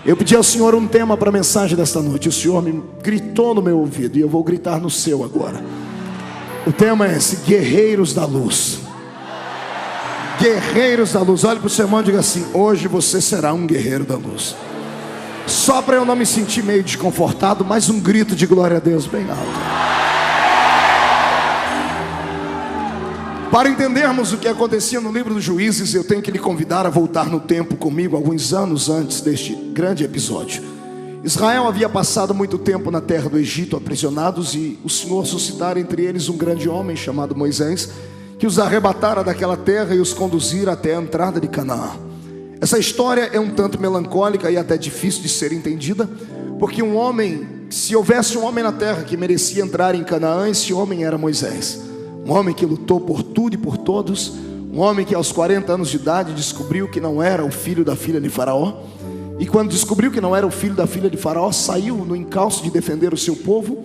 Eu pedi ao Senhor um tema para a mensagem desta noite. O Senhor me gritou no meu ouvido e eu vou gritar no seu agora. O tema é esse: guerreiros da luz. Guerreiros da luz. Olhe para o seu irmão e diga assim: hoje você será um guerreiro da luz. Só para eu não me sentir meio desconfortado, mais um grito de glória a Deus bem alto. Para entendermos o que acontecia no livro dos Juízes, eu tenho que lhe convidar a voltar no tempo comigo, alguns anos antes deste grande episódio. Israel havia passado muito tempo na terra do Egito, aprisionados, e o Senhor suscitara entre eles um grande homem chamado Moisés, que os arrebatara daquela terra e os conduzira até a entrada de Canaã. Essa história é um tanto melancólica e até difícil de ser entendida, porque se houvesse um homem na terra que merecia entrar em Canaã, esse homem era Moisés. Um homem que lutou por tudo e por todos. Um homem que aos 40 anos de idade descobriu que não era o filho da filha de Faraó. E quando descobriu que não era o filho da filha de Faraó, saiu no encalço de defender o seu povo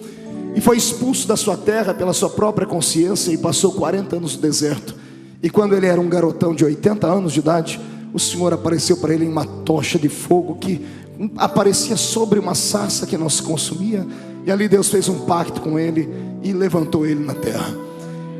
e foi expulso da sua terra pela sua própria consciência e passou 40 anos no deserto. E quando ele era um garotão de 80 anos de idade, o Senhor apareceu para ele em uma tocha de fogo que aparecia sobre uma sarça que não se consumia. E ali Deus fez um pacto com ele e levantou ele na terra.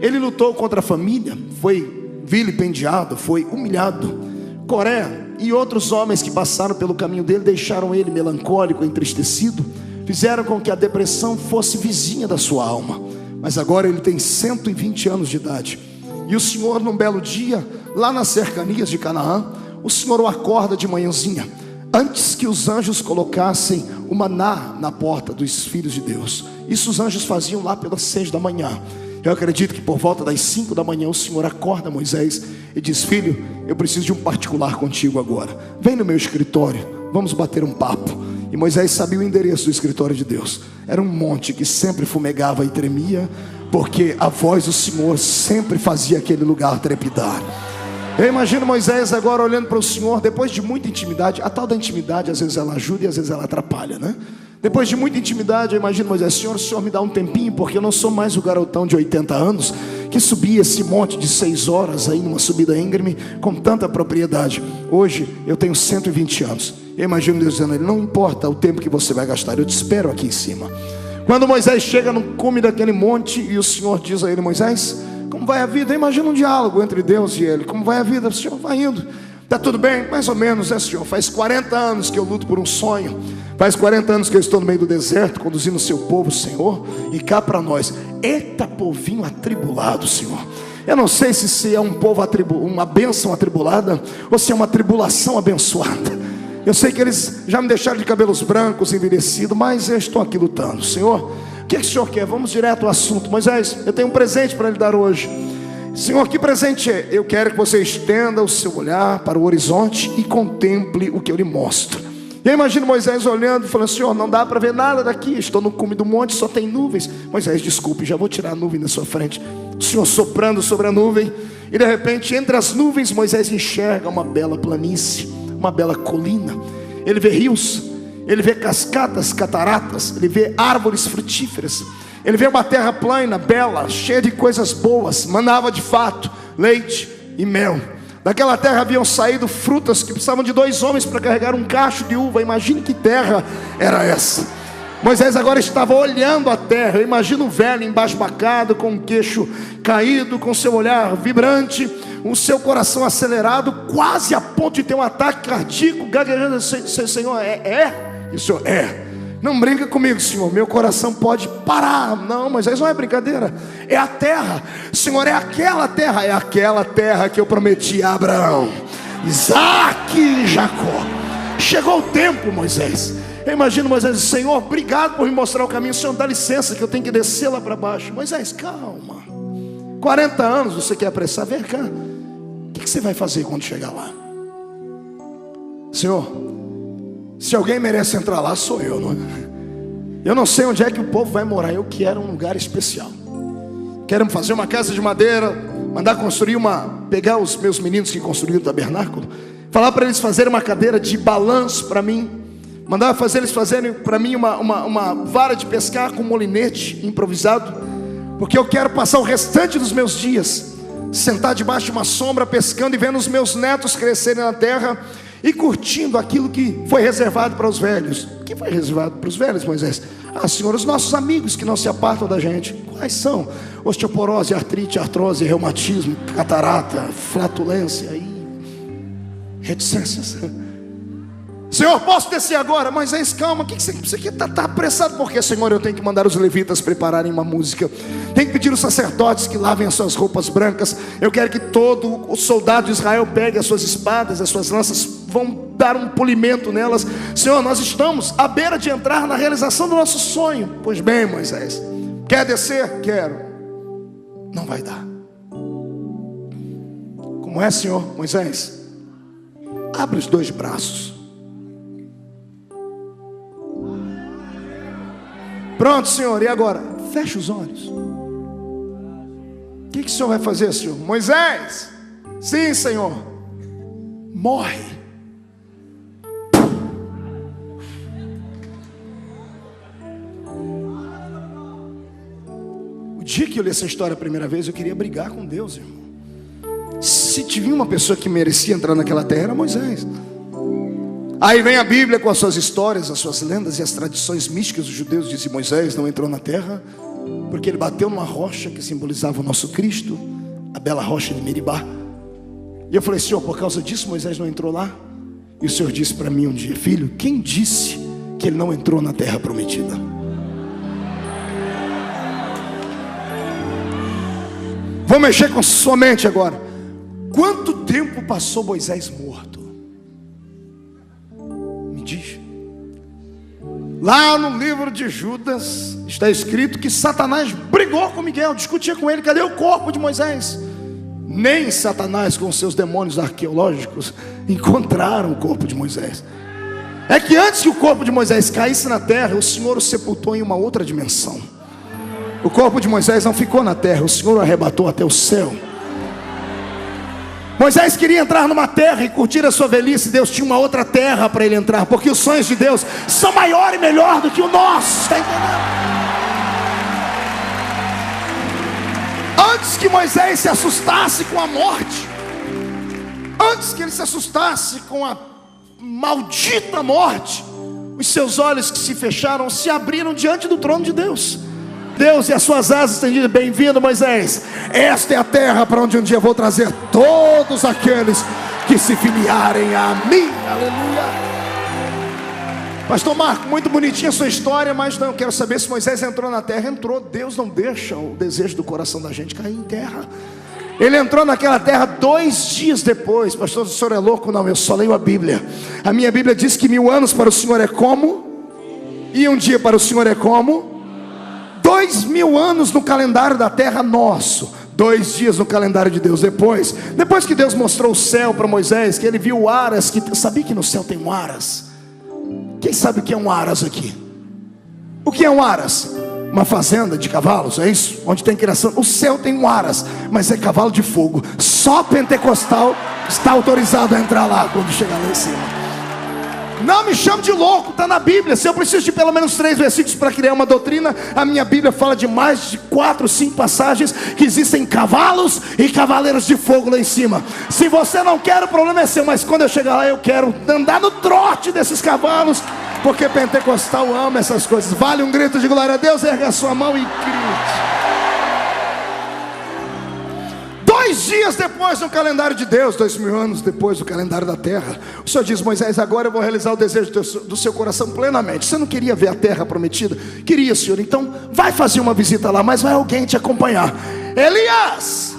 Ele lutou contra a família, foi vilipendiado, foi humilhado. Coré e outros homens que passaram pelo caminho dele deixaram ele melancólico, entristecido, fizeram com que a depressão fosse vizinha da sua alma. Mas agora ele tem 120 anos de idade. E o Senhor, num belo dia, lá nas cercanias de Canaã, o Senhor o acorda de manhãzinha, antes que os anjos colocassem o maná na porta dos filhos de Deus. Isso os anjos faziam lá pelas 6 da manhã. Eu acredito que por volta das 5 da manhã o Senhor acorda Moisés e diz: filho, eu preciso de um particular contigo agora. Vem no meu escritório, vamos bater um papo. E Moisés sabia o endereço do escritório de Deus. Era um monte que sempre fumegava e tremia, porque a voz do Senhor sempre fazia aquele lugar trepidar. Eu imagino Moisés agora olhando para o Senhor, depois de muita intimidade. A tal da intimidade, às vezes ela ajuda e às vezes ela atrapalha, né? Depois de muita intimidade, eu imagino Moisés: Senhor, o Senhor me dá um tempinho, porque eu não sou mais o garotão de 80 anos que subia esse monte de 6 horas aí numa subida íngreme com tanta propriedade. Hoje eu tenho 120 anos. Eu imagino Deus dizendo a ele: não importa o tempo que você vai gastar, eu te espero aqui em cima. Quando Moisés chega no cume daquele monte e o Senhor diz a ele: Moisés, como vai a vida? Eu imagino um diálogo entre Deus e ele. Como vai a vida? O Senhor vai indo. Está tudo bem? Mais ou menos, Senhor? Faz 40 anos que eu luto por um sonho. Faz 40 anos que eu estou no meio do deserto, conduzindo o seu povo, Senhor. E cá para nós, eita povinho atribulado, Senhor. Eu não sei se é um povo uma bênção atribulada, ou se é uma tribulação abençoada. Eu sei que eles já me deixaram de cabelos brancos, envelhecido, mas eu estou aqui lutando. Senhor, o que o Senhor quer? Vamos direto ao assunto. Moisés, eu tenho um presente para lhe dar hoje. Senhor, que presente é? Eu quero que você estenda o seu olhar para o horizonte e contemple o que eu lhe mostro. E eu imagino Moisés olhando e falando: Senhor, não dá para ver nada daqui, estou no cume do monte, só tem nuvens. Moisés, desculpe, já vou tirar a nuvem da sua frente. O Senhor soprando sobre a nuvem, e de repente entre as nuvens Moisés enxerga uma bela planície, uma bela colina. Ele vê rios, ele vê cascatas, cataratas, ele vê árvores frutíferas. Ele vê uma terra plana, bela, cheia de coisas boas. Manava de fato leite e mel. Daquela terra haviam saído frutas que precisavam de 2 homens para carregar um cacho de uva. Imagine que terra era essa. Moisés agora estava olhando a terra. Eu imagino um velho embasbacado, com o queixo caído, com seu olhar vibrante, o seu coração acelerado, quase a ponto de ter um ataque cardíaco, gaguejando: Senhor, E o Senhor, não brinca comigo, Senhor, meu coração pode parar. Não, Moisés, não é brincadeira. É a terra, Senhor, é aquela terra. É aquela terra que eu prometi a Abraão, Isaac e Jacó. Chegou o tempo, Moisés. Eu imagino Moisés: Senhor, obrigado por me mostrar o caminho. Senhor, dá licença que eu tenho que descer lá para baixo. Moisés, calma. 40 anos você quer apressar? Vem cá. O que você vai fazer quando chegar lá? Senhor, se alguém merece entrar lá, sou eu, não é? Eu não sei onde é que o povo vai morar. Eu quero um lugar especial. Quero fazer uma casa de madeira, mandar construir pegar os meus meninos que construíram o tabernáculo, falar para eles fazerem uma cadeira de balanço para mim, mandar eles fazerem para mim uma vara de pescar com molinete improvisado, porque eu quero passar o restante dos meus dias sentar debaixo de uma sombra pescando e vendo os meus netos crescerem na terra. e curtindo aquilo que foi reservado para os velhos. O que foi reservado para os velhos, Moisés? Senhor, os nossos amigos que não se apartam da gente. Quais são? Osteoporose, artrite, artrose, reumatismo, catarata, flatulência e reticências. Senhor, posso descer agora? Moisés, calma, o que você está apressado? Porque, Senhor, eu tenho que mandar os levitas prepararem uma música. Tenho que pedir os sacerdotes que lavem as suas roupas brancas. Eu quero que todo o soldado de Israel pegue as suas espadas, as suas lanças, vão dar um polimento nelas. Senhor, nós estamos à beira de entrar na realização do nosso sonho. Pois bem, Moisés, quer descer? Quero. Não vai dar. Como é, Senhor? Moisés, abre os 2 braços. Pronto, Senhor, e agora? Fecha os olhos. O que o Senhor vai fazer, Senhor? Moisés, sim, Senhor. Morre. O dia que eu li essa história a primeira vez, eu queria brigar com Deus, irmão. Se tinha uma pessoa que merecia entrar naquela terra, era Moisés. Aí vem a Bíblia com as suas histórias, as suas lendas e as tradições místicas dos judeus. Dizem: Moisés não entrou na terra porque ele bateu numa rocha que simbolizava o nosso Cristo, a bela rocha de Meribá. E eu falei: Senhor, por causa disso Moisés não entrou lá? E o Senhor disse para mim um dia: filho, quem disse que ele não entrou na terra prometida? Vou mexer com sua mente agora. Quanto tempo passou Moisés morto? Diz. Lá no livro de Judas está escrito que Satanás brigou com Miguel, discutia com ele: cadê o corpo de Moisés? Nem Satanás com seus demônios arqueológicos encontraram o corpo de Moisés. É que antes que o corpo de Moisés caísse na terra, o Senhor o sepultou em uma outra dimensão. O corpo de Moisés não ficou na terra, o Senhor o arrebatou até o céu. Moisés queria entrar numa terra e curtir a sua velhice. Deus tinha uma outra terra para ele entrar, porque os sonhos de Deus são maior e melhor do que o nosso. Está entendendo? Antes que Moisés se assustasse com a morte, antes que ele se assustasse com a maldita morte, os seus olhos que se fecharam se abriram diante do trono de Deus. Deus e as suas asas estendidas: bem-vindo, Moisés. Esta é a terra para onde um dia vou trazer todos aqueles que se filiarem a mim. Aleluia. Pastor Marco, muito bonitinha a sua história, mas não, eu quero saber se Moisés entrou na terra. Entrou. Deus não deixa o desejo do coração da gente cair em terra. Ele entrou naquela terra 2 dias depois. Pastor, o senhor é louco? Não, eu só leio a Bíblia. A minha Bíblia diz que 1000 anos para o Senhor é como? E um dia para o Senhor é como? 2000 anos no calendário da terra nosso, 2 dias no calendário de Deus. Depois que Deus mostrou o céu para Moisés, que ele viu o aras, sabia que no céu tem um aras? Quem sabe o que é um aras aqui? O que é um aras? Uma fazenda de cavalos, é isso? Onde tem criação. O céu tem um aras, mas é cavalo de fogo. Só pentecostal está autorizado a entrar lá quando chegar lá em cima. Não me chame de louco, está na Bíblia. Se eu preciso de pelo menos 3 versículos para criar uma doutrina, a minha Bíblia fala de mais de 4, 5 passagens que existem cavalos e cavaleiros de fogo lá em cima. Se você não quer, o problema é seu, mas quando eu chegar lá eu quero andar no trote desses cavalos, porque pentecostal ama essas coisas. Vale um grito de glória a Deus? Erga a sua mão e grite. 2 dias depois no calendário de Deus, 2000 anos depois do calendário da terra, o Senhor diz: Moisés, agora eu vou realizar o desejo do seu coração plenamente. Você não queria ver a terra prometida? Queria, Senhor. Então vai fazer uma visita lá, mas vai alguém te acompanhar. Elias!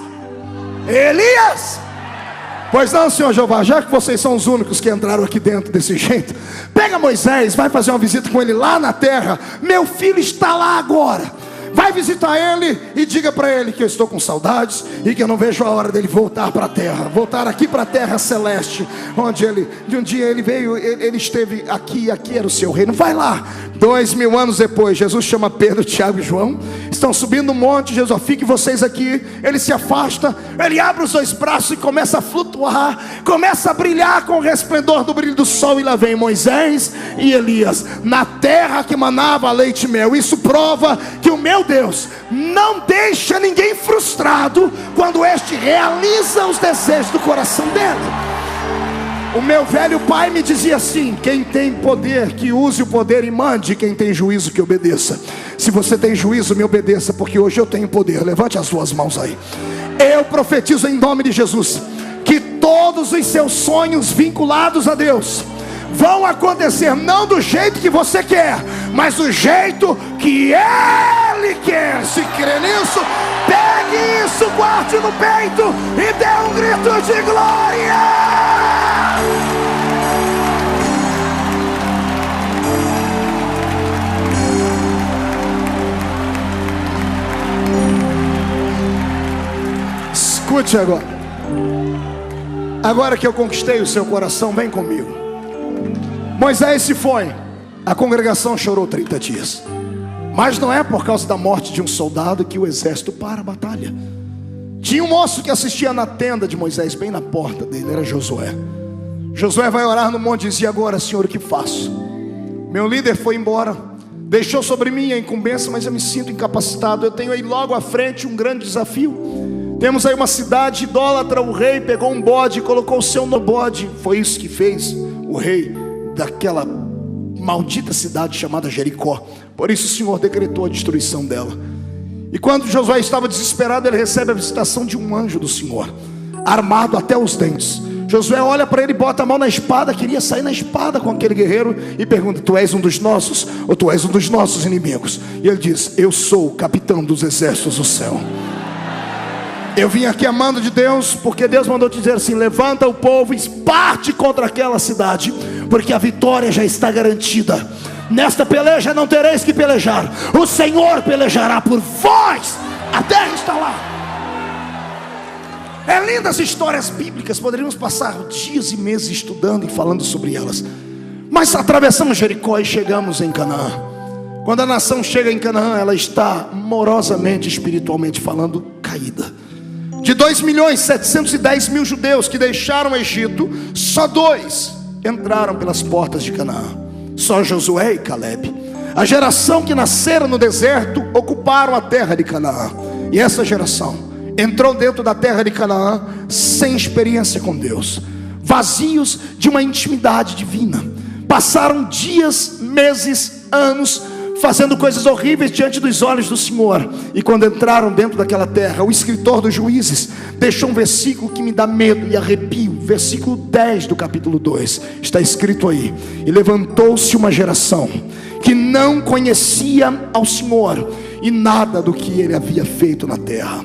Pois não, Senhor Jeová, já que vocês são os únicos que entraram aqui dentro desse jeito, pega Moisés, vai fazer uma visita com ele lá na terra. Meu filho está lá agora. Vai visitar ele e diga para ele que eu estou com saudades e que eu não vejo a hora dele voltar para a terra, voltar aqui para a terra celeste, onde de um dia ele veio, ele esteve aqui era o seu reino. Vai lá. 2000 anos depois, Jesus chama Pedro, Tiago e João, estão subindo um monte. Jesus: fiquem vocês aqui. Ele se afasta, ele abre os 2 braços e começa a flutuar, começa a brilhar com o resplendor do brilho do sol. E lá vem Moisés e Elias na terra que manava leite e mel. Isso prova que o meu Deus não deixa ninguém frustrado quando este realiza os desejos do coração dele. O meu velho pai me dizia assim: quem tem poder, que use o poder e mande. Quem tem juízo, que obedeça. Se você tem juízo, me obedeça, porque hoje eu tenho poder. Levante as suas mãos aí. Eu profetizo em nome de Jesus que todos os seus sonhos vinculados a Deus vão acontecer, não do jeito que você quer, mas do jeito que Ele quer. Se crê nisso, pegue isso, guarde no peito e dê um grito de glória. Escute agora. Agora que eu conquistei o seu coração, vem comigo. Moisés se foi. A congregação chorou 30 dias. Mas não é por causa da morte de um soldado que o exército para a batalha. Tinha um moço que assistia na tenda de Moisés, bem na porta dele, era Josué. Josué vai orar no monte e dizia: agora, Senhor, o que faço? Meu líder foi embora, deixou sobre mim a incumbência, mas eu me sinto incapacitado. Eu tenho aí logo à frente um grande desafio. Temos aí uma cidade idólatra. O rei pegou um bode e colocou o seu no bode. Foi isso que fez o rei daquela maldita cidade chamada Jericó. Por isso o Senhor decretou a destruição dela. E quando Josué estava desesperado, ele recebe a visitação de um anjo do Senhor, armado até os dentes. Josué olha para ele, bota a mão na espada, queria sair na espada com aquele guerreiro, e pergunta: tu és um dos nossos, ou tu és um dos nossos inimigos? E ele diz: eu sou o capitão dos exércitos do céu. Eu vim aqui amando de Deus, porque Deus mandou te dizer assim: levanta o povo e parte contra aquela cidade, porque a vitória já está garantida. Nesta peleja não tereis que pelejar, o Senhor pelejará por vós. A terra está lá. É linda as histórias bíblicas, poderíamos passar dias e meses estudando e falando sobre elas. Mas atravessamos Jericó e chegamos em Canaã. Quando a nação chega em Canaã, ela está morosamente, espiritualmente falando, caída. De 2.710.000 judeus que deixaram o Egito, só 2 entraram pelas portas de Canaã. Só Josué e Caleb. A geração que nasceram no deserto ocuparam a terra de Canaã. E essa geração entrou dentro da terra de Canaã sem experiência com Deus, vazios de uma intimidade divina. Passaram dias, meses, anos fazendo coisas horríveis diante dos olhos do Senhor. E quando entraram dentro daquela terra, o escritor dos Juízes deixou um versículo que me dá medo e arrepio. Versículo 10 do capítulo 2. Está escrito aí: e levantou-se uma geração que não conhecia ao Senhor, e nada do que ele havia feito na terra.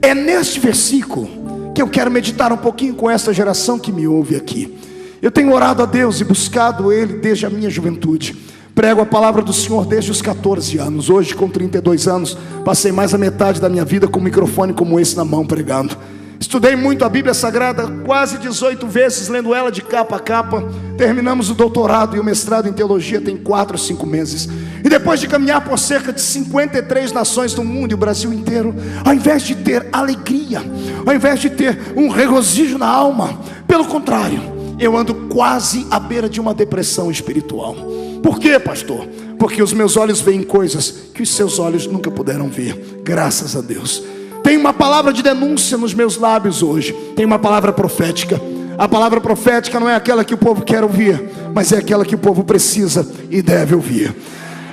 É neste versículo que eu quero meditar um pouquinho com essa geração que me ouve aqui. Eu tenho orado a Deus e buscado Ele desde a minha juventude. Prego a palavra do Senhor desde os 14 anos. Hoje, com 32 anos, passei mais a metade da minha vida com um microfone como esse na mão, pregando. Estudei muito a Bíblia Sagrada, quase 18 vezes, lendo ela de capa a capa. Terminamos o doutorado e o mestrado em teologia tem 4 ou 5 meses. E depois de caminhar por cerca de 53 nações do mundo e o Brasil inteiro, ao invés de ter alegria, ao invés de ter um regozijo na alma, pelo contrário, eu ando quase à beira de uma depressão espiritual. Por quê, pastor? Porque os meus olhos veem coisas que os seus olhos nunca puderam ver. Graças a Deus. Tem uma palavra de denúncia nos meus lábios hoje. Tem uma palavra profética. A palavra profética não é aquela que o povo quer ouvir, mas é aquela que o povo precisa e deve ouvir.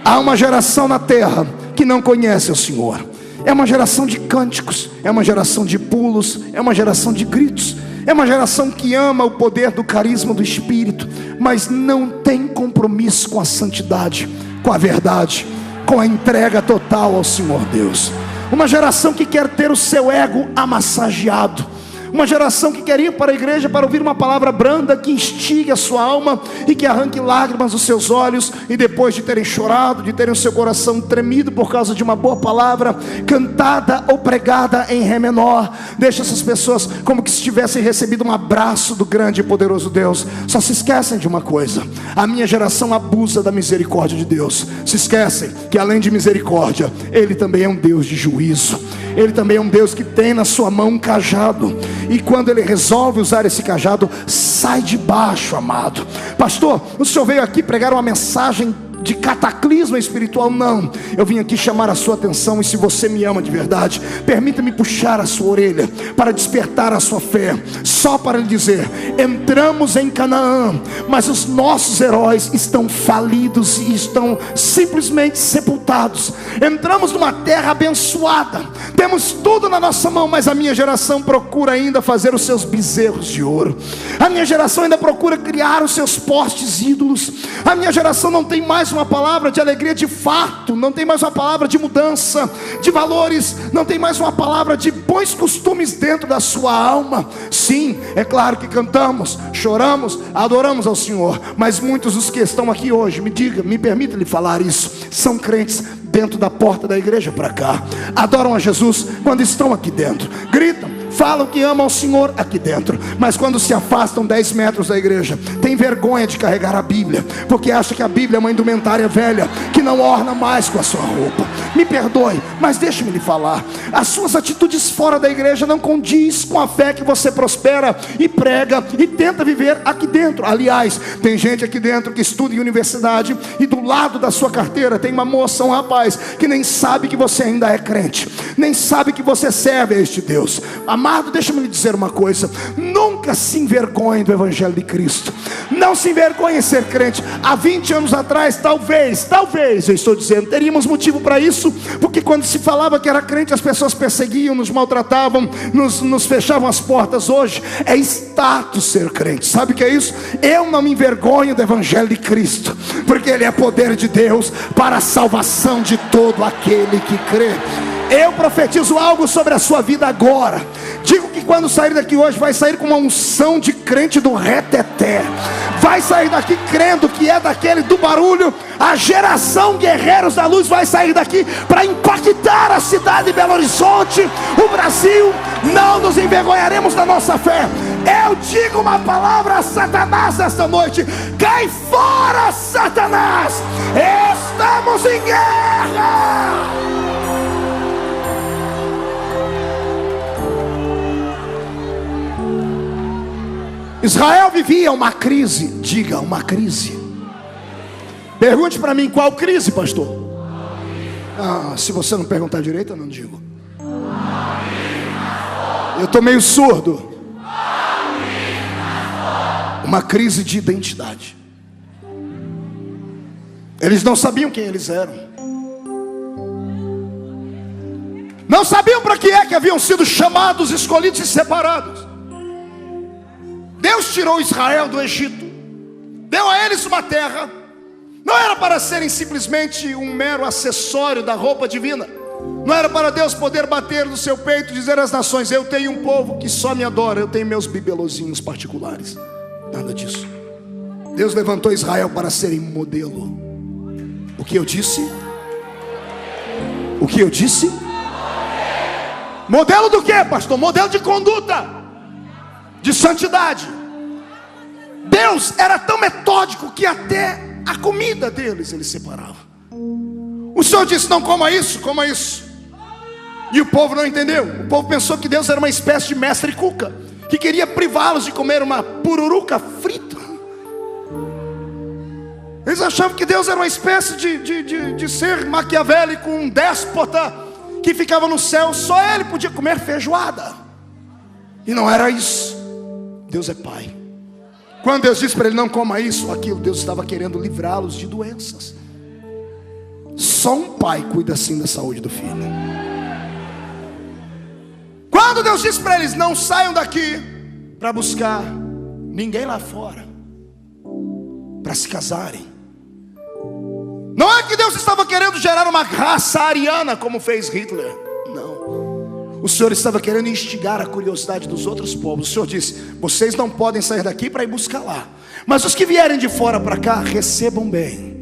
Há uma geração na terra que não conhece o Senhor. É uma geração de cânticos, é uma geração de pulos, é uma geração de gritos. É uma geração que ama o poder do carisma do Espírito, mas não tem compromisso com a santidade, com a verdade, com a entrega total ao Senhor Deus. Uma geração que quer ter o seu ego amassageado. Uma geração que quer ir para a igreja para ouvir uma palavra branda que instigue a sua alma e que arranque lágrimas dos seus olhos, e depois de terem chorado, de terem o seu coração tremido por causa de uma boa palavra cantada ou pregada em ré menor, deixa essas pessoas como que se tivessem recebido um abraço do grande e poderoso Deus. Só se esquecem de uma coisa: a minha geração abusa da misericórdia de Deus. Se esquecem que além de misericórdia, Ele também é um Deus de juízo. Ele também é um Deus que tem na sua mão um cajado, e quando Ele resolve usar esse cajado, sai de baixo, amado. Pastor, o senhor veio aqui pregar uma mensagem de cataclisma espiritual, não. Eu vim aqui chamar a sua atenção. E se você me ama de verdade, permita-me puxar a sua orelha para despertar a sua fé, só para lhe dizer: entramos em Canaã, mas os nossos heróis estão falidos e estão simplesmente sepultados. Entramos numa terra abençoada, temos tudo na nossa mão, mas a minha geração procura ainda fazer os seus bezerros de ouro. A minha geração ainda procura criar os seus postes ídolos. A minha geração não tem mais uma palavra de alegria de fato, não tem mais uma palavra de mudança de valores, não tem mais uma palavra de bons costumes dentro da sua alma. Sim, é claro que cantamos, choramos, adoramos ao Senhor, mas muitos dos que estão aqui hoje, me permita lhe falar isso, são crentes dentro da porta da igreja para cá, adoram a Jesus quando estão aqui dentro, gritam, falam que amam ao Senhor aqui dentro, mas quando se afastam 10 metros da igreja, tem vergonha de carregar a Bíblia, porque acha que a Bíblia é uma indumentária velha, que não orna mais com a sua roupa. Me perdoe, mas deixe-me lhe falar, as suas atitudes fora da igreja não condiz com a fé que você prospera e prega e tenta viver aqui dentro. Aliás, tem gente aqui dentro que estuda em universidade e do lado da sua carteira tem uma moça, um rapaz, que nem sabe que você ainda é crente, nem sabe que você serve a este Deus. Amado, deixa-me lhe dizer uma coisa: nunca se envergonhe do Evangelho de Cristo. Não se envergonhe em ser crente. Há 20 anos atrás, talvez, eu estou dizendo, teríamos motivo para isso, porque quando se falava que era crente, as pessoas perseguiam, nos maltratavam, nos fechavam as portas. Hoje é status ser crente. Sabe o que é isso? Eu não me envergonho do Evangelho de Cristo, porque ele é poder de Deus para a salvação de todo aquele que crê. Eu profetizo algo sobre a sua vida agora. Digo que quando sair daqui hoje, vai sair com uma unção de crente do reteté. Vai sair daqui crendo que é daquele do barulho. A geração guerreiros da luz vai sair daqui para impactar a cidade de Belo Horizonte, o Brasil. Não nos envergonharemos da nossa fé. Eu digo uma palavra a Satanás esta noite: cai fora, Satanás. Estamos em guerra. Israel vivia uma crise. Diga, uma crise. Pergunte para mim, qual crise, pastor? Se você não perguntar direito, eu não digo. Eu estou meio surdo. Uma crise de identidade. Eles não sabiam quem eles eram. Não sabiam para que é que haviam sido chamados, escolhidos e separados. Deus tirou Israel do Egito, deu a eles uma terra. Não era para serem simplesmente um mero acessório da roupa divina. Não era para Deus poder bater no seu peito e dizer às nações: eu tenho um povo que só me adora, eu tenho meus bibelozinhos particulares. Nada disso. Deus levantou Israel para serem modelo. O que eu disse? O que eu disse? Modelo do que, pastor? Modelo de conduta, de santidade. Deus era tão metódico que até a comida deles ele separava. O Senhor disse: não coma isso, coma isso. E o povo não entendeu. O povo pensou que Deus era uma espécie de mestre cuca, que queria privá-los de comer uma pururuca frita. Eles achavam que Deus era uma espécie de ser maquiavélico, um déspota, que ficava no céu, só ele podia comer feijoada. E não era isso. Deus é pai. Quando Deus disse para ele: não coma isso ou aquilo, Deus estava querendo livrá-los de doenças. Só um pai cuida assim da saúde do filho. Quando Deus disse para eles: não saiam daqui para buscar ninguém lá fora para se casarem, não é que Deus estava querendo gerar uma raça ariana como fez Hitler. Não. O Senhor estava querendo instigar a curiosidade dos outros povos. O Senhor disse: vocês não podem sair daqui para ir buscar lá, mas os que vierem de fora para cá, recebam bem.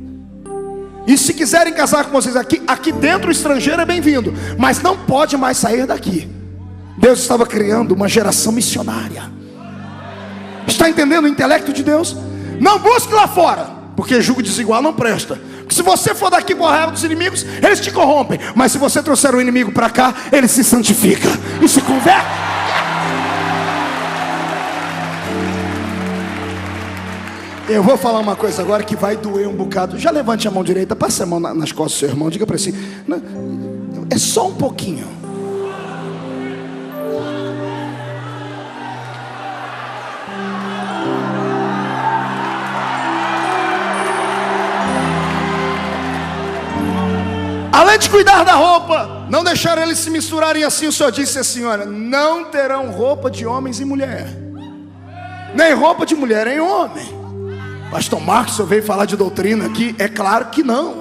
E se quiserem casar com vocês aqui dentro, o estrangeiro é bem-vindo, mas não pode mais sair daqui. Deus estava criando uma geração missionária. Está entendendo o intelecto de Deus? Não busque lá fora, porque julgo desigual não presta. Porque se você for daqui para o arraial dos inimigos, eles te corrompem. Mas se você trouxer o inimigo para cá, ele se santifica e se converte. Eu vou falar uma coisa agora que vai doer um bocado. Já levante a mão direita, passe a mão nas costas do seu irmão, diga para ele assim: é só um pouquinho. Além de cuidar da roupa, não deixar eles se misturarem assim, o Senhor disse assim: olha, não terão roupa de homens e mulher, nem roupa de mulher em homem. Pastor Marcos, o senhor veio falar de doutrina aqui? É claro que não.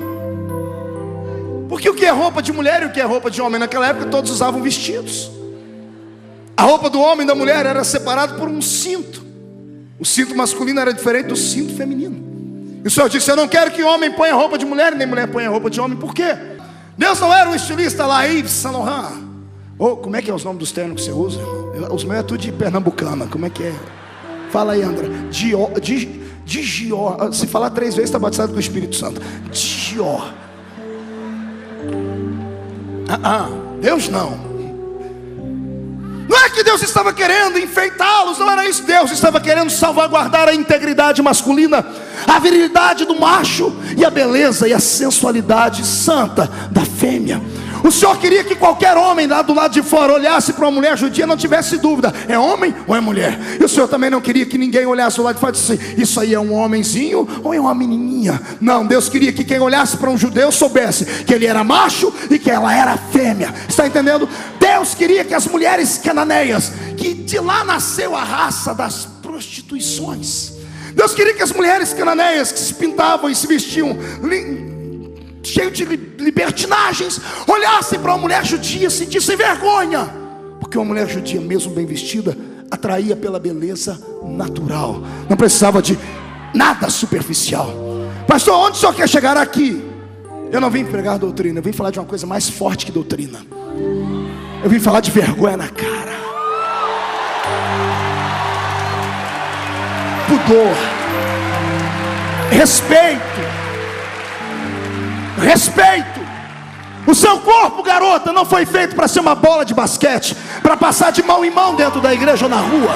Porque o que é roupa de mulher e o que é roupa de homem? Naquela época todos usavam vestidos. A roupa do homem e da mulher era separada por um cinto. O cinto masculino era diferente do cinto feminino. E o Senhor disse: eu não quero que homem ponha roupa de mulher, nem mulher ponha roupa de homem. Por quê? Deus não era um estilista lá, Yves Saint Laurent. Ou como é que é os nomes dos ternos que você usa? Os meus é tudo de pernambucana. Como é que é? Fala aí, André. Dior. Se falar 3 vezes está batizado com o Espírito Santo. Dior. Deus não. Não é que Deus estava querendo enfeitá-los, não era isso. Deus estava querendo salvaguardar a integridade masculina, a virilidade do macho e a beleza e a sensualidade santa da fêmea. O Senhor queria que qualquer homem lá do lado de fora olhasse para uma mulher judia e não tivesse dúvida: é homem ou é mulher? E o Senhor também não queria que ninguém olhasse do lado de fora e disse: isso aí é um homenzinho ou é uma menininha? Não, Deus queria que quem olhasse para um judeu soubesse que ele era macho e que ela era fêmea. Está entendendo? Deus queria que as mulheres cananeias, que de lá nasceu a raça das prostituições, Deus queria que as mulheres cananeias que se pintavam e se vestiam cheio de libertinagens, olhassem para uma mulher judia, sentissem vergonha, porque uma mulher judia, mesmo bem vestida, atraía pela beleza natural, não precisava de nada superficial. Pastor, onde o senhor quer chegar aqui? Eu não vim pregar doutrina, eu vim falar de uma coisa mais forte que doutrina. Eu vim falar de vergonha na cara, pudor, respeito. O seu corpo, garota, não foi feito para ser uma bola de basquete, para passar de mão em mão dentro da igreja ou na rua.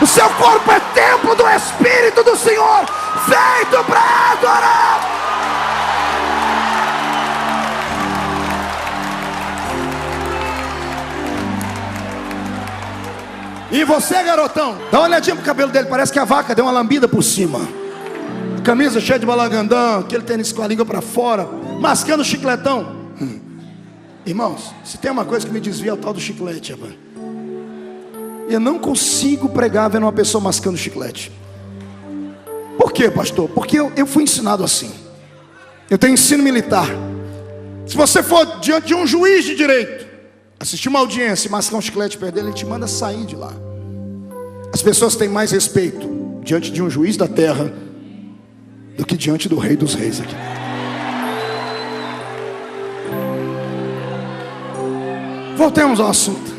O seu corpo é templo do Espírito do Senhor, feito para adorar. E você, garotão, dá uma olhadinha pro cabelo dele, parece que a vaca deu uma lambida por cima. Camisa cheia de balagandã, aquele tênis com a língua para fora, mascando chicletão. Irmãos, se tem uma coisa que me desvia, é o tal do chiclete, rapaz. Eu não consigo pregar vendo uma pessoa mascando chiclete. Por quê, pastor? Porque eu fui ensinado assim. Eu tenho ensino militar. Se você for diante de um juiz de direito, assistir uma audiência e mascar um chiclete perto dele, ele te manda sair de lá. As pessoas têm mais respeito diante de um juiz da terra do que diante do Rei dos Reis aqui. Voltemos ao assunto.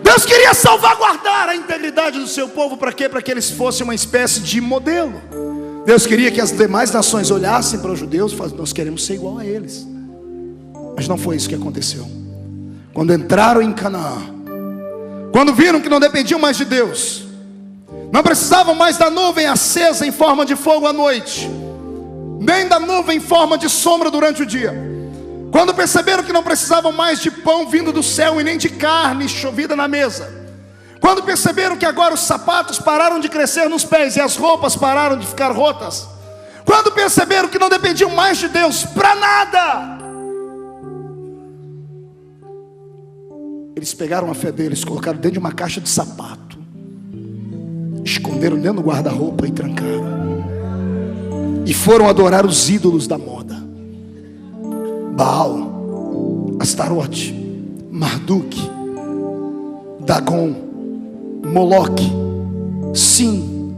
Deus queria salvaguardar a integridade do seu povo. Para quê? Para que eles fossem uma espécie de modelo. Deus queria que as demais nações olhassem para os judeus e falassem: nós queremos ser igual a eles. Mas não foi isso que aconteceu. Quando entraram em Canaã, quando viram que não dependiam mais de Deus, não precisavam mais da nuvem acesa em forma de fogo à noite, nem da nuvem em forma de sombra durante o dia. Quando perceberam que não precisavam mais de pão vindo do céu e nem de carne chovida na mesa. Quando perceberam que agora os sapatos pararam de crescer nos pés e as roupas pararam de ficar rotas. Quando perceberam que não dependiam mais de Deus para nada, eles pegaram a fé deles, colocaram dentro de uma caixa de sapato, esconderam dentro do guarda-roupa e trancaram. E foram adorar os ídolos da moda: Baal, Astarote, Marduk, Dagon, Moloque, Sim.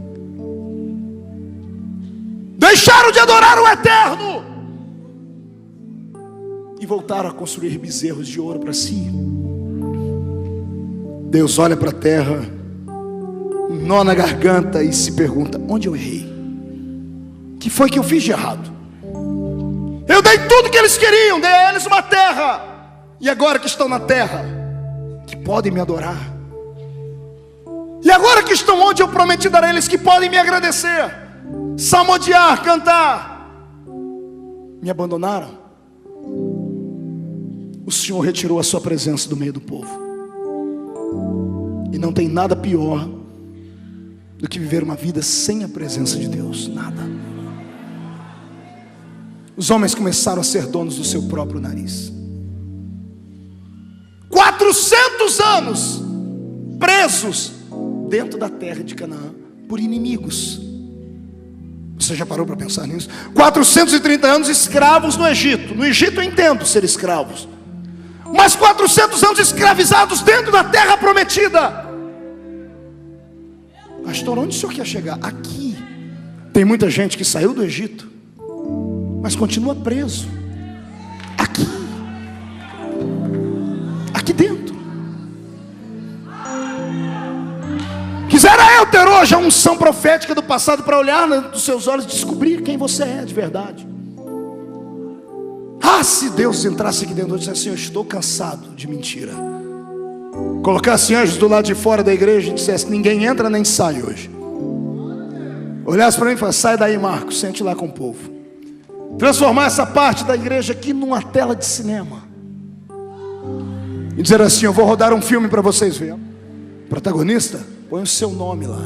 Deixaram de adorar o Eterno e voltaram a construir bezerros de ouro para si. Deus olha para a terra, nó na garganta e se pergunta: onde eu errei? O que foi que eu fiz de errado? Eu dei tudo que eles queriam, dei a eles uma terra, e agora que estão na terra, que podem me adorar, e agora que estão onde eu prometi dar a eles, que podem me agradecer, salmodiar, cantar, me abandonaram. O Senhor retirou a sua presença do meio do povo. E não tem nada pior do que viver uma vida sem a presença de Deus. Nada. Os homens começaram a ser donos do seu próprio nariz. 400 anos presos dentro da terra de Canaã por inimigos. Você já parou para pensar nisso? 430 anos escravos no Egito. No Egito eu entendo ser escravos, mas 400 anos escravizados dentro da terra prometida. Pastor, onde o senhor quer chegar? Aqui. Tem muita gente que saiu do Egito, mas continua preso. Aqui. Aqui dentro. Quisera eu ter hoje a unção profética do passado para olhar nos seus olhos e descobrir quem você é de verdade. Ah, se Deus entrasse aqui dentro e dissesse assim: eu estou cansado de mentira. Colocasse anjos do lado de fora da igreja e dissesse: ninguém entra nem sai hoje. Olhasse para mim e falasse: sai daí, Marcos, sente lá com o povo. Transformar essa parte da igreja aqui numa tela de cinema e dizer assim: eu vou rodar um filme para vocês verem. Protagonista, põe o seu nome lá.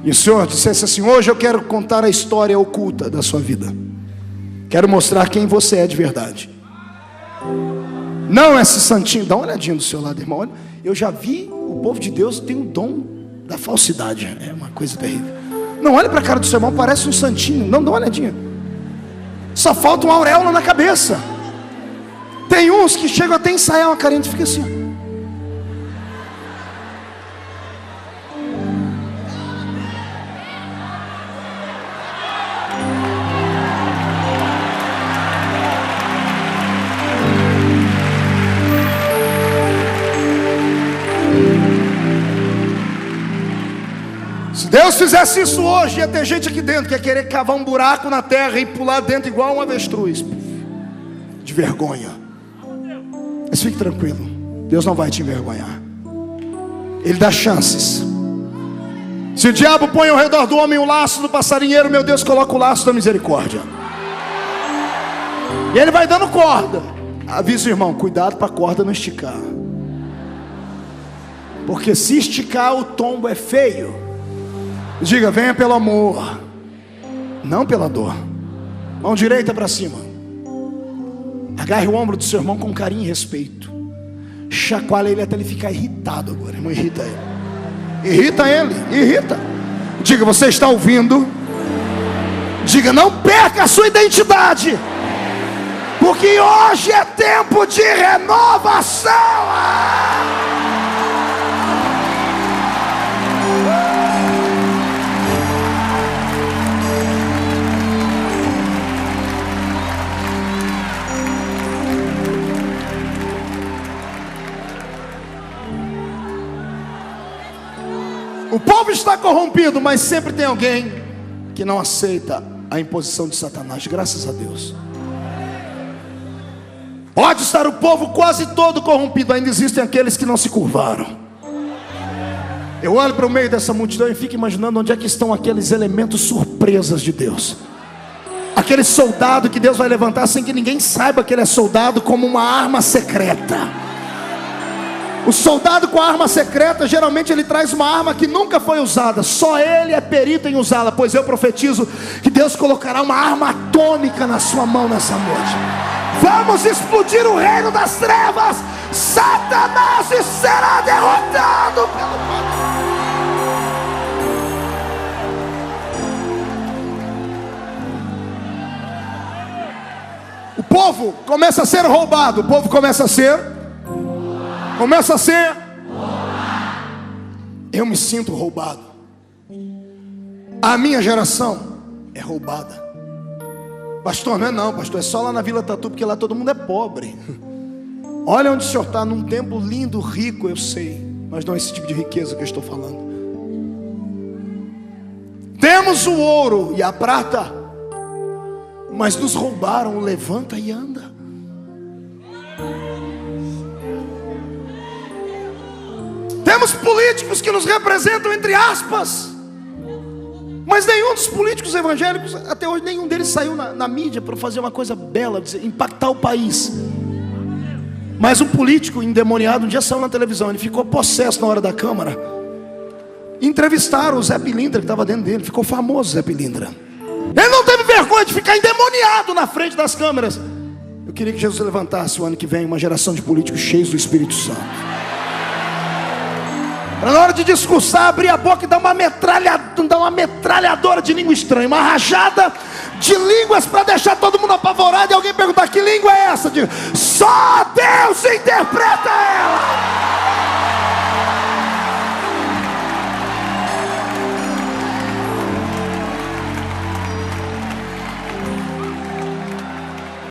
E o Senhor dissesse assim: hoje eu quero contar a história oculta da sua vida. Quero mostrar quem você é de verdade. Não esse santinho. Dá uma olhadinha do seu lado, irmão. Olha, eu já vi, o povo de Deus tem o dom da falsidade. É uma coisa terrível. Não, olha para a cara do seu irmão, parece um santinho. Não, dá uma olhadinha. Só falta uma auréola na cabeça. Tem uns que chegam até a ensaiar uma carinha e fica assim, ó. Se Deus fizesse isso hoje, ia ter gente aqui dentro que ia querer cavar um buraco na terra e pular dentro igual um avestruz, de vergonha. Mas fique tranquilo, Deus não vai te envergonhar. Ele dá chances. Se o diabo põe ao redor do homem o laço do passarinheiro, meu Deus coloca o laço da misericórdia. E ele vai dando corda. Avisa o irmão, cuidado para a corda não esticar. Porque se esticar, o tombo é feio. Diga: venha pelo amor, não pela dor. Mão direita para cima. Agarre o ombro do seu irmão com carinho e respeito. Chacoalha ele até ele ficar irritado agora. Irmão, irrita ele. Irrita ele, irrita. Diga: você está ouvindo? Diga: não perca a sua identidade, porque hoje é tempo de renovação. O povo está corrompido, mas sempre tem alguém que não aceita a imposição de Satanás. Graças a Deus. Pode estar o povo quase todo corrompido, ainda existem aqueles que não se curvaram. Eu olho para o meio dessa multidão e fico imaginando onde é que estão aqueles elementos surpresas de Deus. Aquele soldado que Deus vai levantar sem que ninguém saiba que ele é soldado, como uma arma secreta. O soldado com a arma secreta, geralmente ele traz uma arma que nunca foi usada. Só ele é perito em usá-la. Pois eu profetizo que Deus colocará uma arma atômica na sua mão nessa noite. Vamos explodir o reino das trevas. Satanás será derrotado pelo poder. O povo começa a ser roubado. O povo começa a ser Eu me sinto roubado. A minha geração é roubada. Pastor, não é não, pastor, é só lá na Vila Tatu, porque lá todo mundo é pobre. Olha onde o senhor está, num templo lindo, rico, eu sei, mas não é esse tipo de riqueza que eu estou falando. Temos o ouro e a prata, mas nos roubaram o levanta e anda. Temos políticos que nos representam, entre aspas, Mas nenhum dos políticos evangélicos, até hoje, nenhum deles saiu na mídia para fazer uma coisa bela, impactar o país. Mas um político endemoniado um dia saiu na televisão, ele ficou possesso na hora da câmara. Entrevistaram o Zé Pilintra que estava dentro dele, ficou famoso Zé Pilintra. Ele não teve vergonha de ficar endemoniado na frente das câmeras. Eu queria que Jesus levantasse o ano que vem uma geração de políticos cheios do Espírito Santo. Para na hora de discursar, abrir a boca e dar uma metralhadora de língua estranha, uma rajada de línguas para deixar todo mundo apavorado e alguém perguntar: que língua é essa? Diga: só Deus entende.